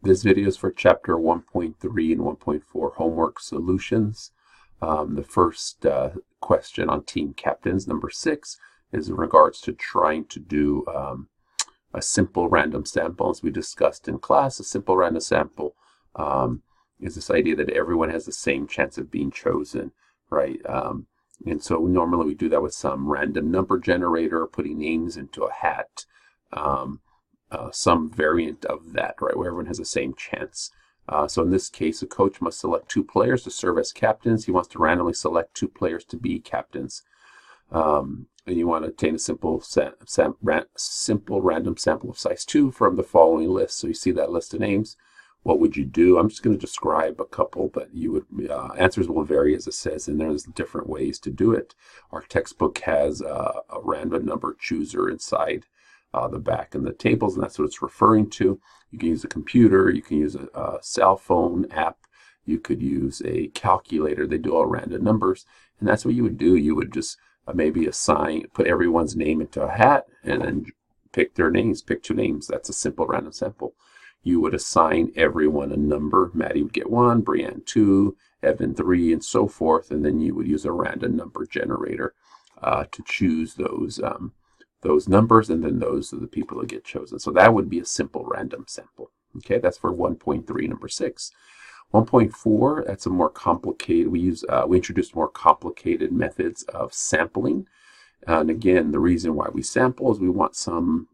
This video is for chapter 1.3 and 1.4 homework solutions. The first question on team captains, number 6, is in regards to trying to do a simple random sample. As we discussed in class, a simple random sample is this idea that everyone has the same chance of being chosen, right? And so normally we do that with some random number generator, putting names into a hat. Some variant of that, right, where everyone has the same chance. So in this case, a coach must select 2 players to serve as captains. He wants to randomly select 2 players to be captains. And you want to obtain a simple random sample of size 2 from the following list. So you see that list of names. What would you do? I'm just going to describe a couple, but you would answers will vary as it says, and there's different ways to do it. Our textbook has a random number chooser inside the back and the tables, and that's what it's referring to. You can use a computer, you can use a cell phone app, you could use a calculator. They do all random numbers, and that's what you would do. You would just maybe put everyone's name into a hat and then pick their names, pick 2 names. That's a simple random sample. You would assign everyone a number. Maddie would get 1, Brianne 2, Evan 3, and so forth, and then you would use a random number generator to choose those numbers, and then those are the people that get chosen. So that would be a simple random sample. Okay, that's for 1.3, number 6. 1.4, that's a more complicated, we introduced more complicated methods of sampling. And again, the reason why we sample is we want some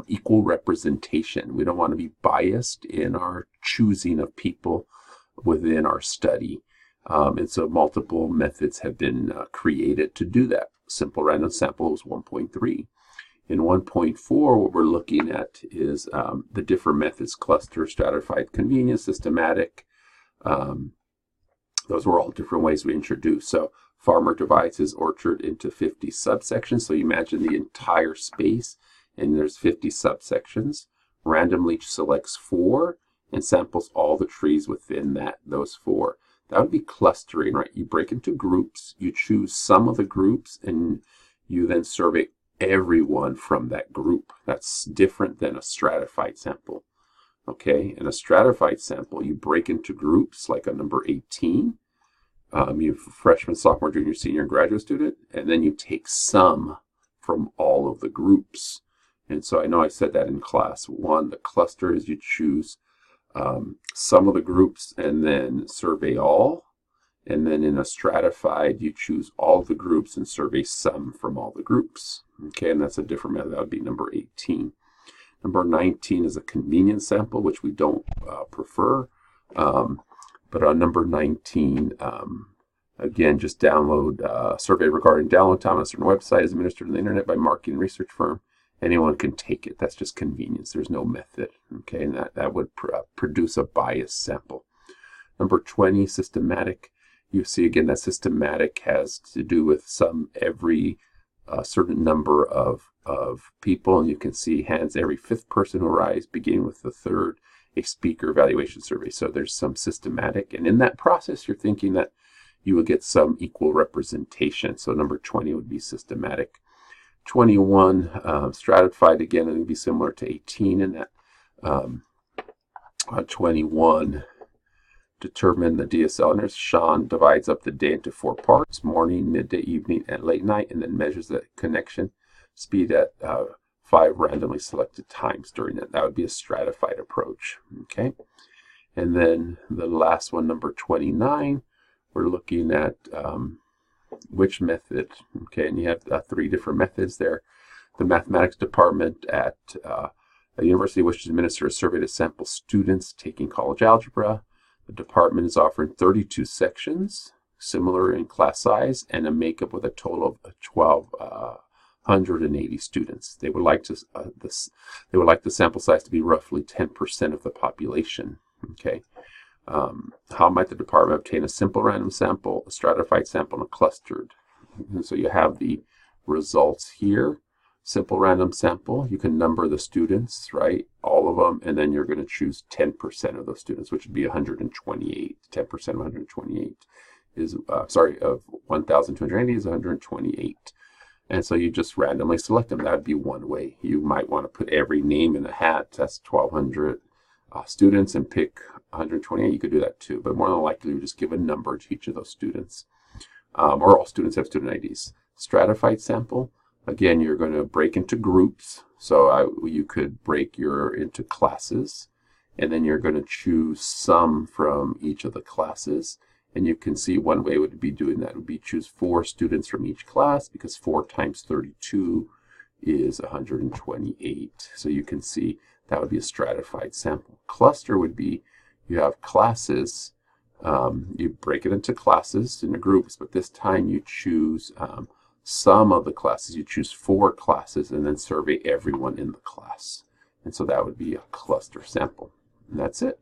equal representation. We don't want to be biased in our choosing of people within our study. And so multiple methods have been created to do that. Simple random sample is 1.3. In 1.4, what we're looking at is the different methods: cluster, stratified, convenience, systematic. Those were all different ways we introduced. So farmer divides his orchard into 50 subsections. So you imagine the entire space, and there's 50 subsections. Randomly selects 4 and samples all the trees within those 4. That would be clustering, right? You break into groups, you choose some of the groups, and you then survey everyone from that group. That's different than a stratified sample. Okay, in a stratified sample, you break into groups like a number 18. You have freshman, sophomore, junior, senior, and graduate student, and then you take some from all of the groups. And so I know I said that in class 1. The cluster is you choose some of the groups and then survey all. And then in a stratified, you choose all the groups and survey some from all the groups. Okay, and that's a different method. That would be number 18. Number 19 is a convenience sample, which we don't prefer. But on number 19, again, just download a survey regarding download time on a certain website is administered on the internet by marketing research firm. Anyone can take it. That's just convenience. There's no method. Okay, and that would produce a biased sample. Number 20, systematic. You see again that systematic has to do with every certain number of people, and you can see hands every 5th person who arrives, beginning with the 3rd, a speaker evaluation survey. So there's some systematic, and in that process you're thinking that you will get some equal representation. So number 20 would be systematic. 21, stratified, again, it would be similar to 18 in that 21, determine the DSL. And there's Sean divides up the day into 4 parts: morning, midday, evening, and late night, and then measures the connection speed at 5 randomly selected times during it. That would be a stratified approach. Okay, and then the last one, number 29, we're looking at which method. Okay, and you have 3 different methods there. The mathematics department at a university wishes to administer a survey to sample students taking college algebra. The department is offering 32 sections, similar in class size, and a makeup with a total of 1,280 students. They would like the sample size to be roughly 10% of the population. Okay, how might the department obtain a simple random sample, a stratified sample, and a clustered? And so you have the results here. Simple random sample, you can number the students, right, all of them, and then you're going to choose 10% of those students, which would be 128. 10% of 128 is, of 1,280 is 128. And so you just randomly select them. That would be one way. You might want to put every name in a hat. That's 1,200. students and pick 128, you could do that too, but more than likely you just give a number to each of those students. Or all students have student IDs. Stratified sample, again, you're going to break into groups. So you could break into classes, and then you're going to choose some from each of the classes. And you can see one way would be doing that would be choose 4 students from each class, because 4 times 32 is 128. So you can see that would be a stratified sample. Cluster would be you have classes, you break it into classes, into groups, but this time you choose some of the classes. You choose 4 classes and then survey everyone in the class. And so that would be a cluster sample. And that's it.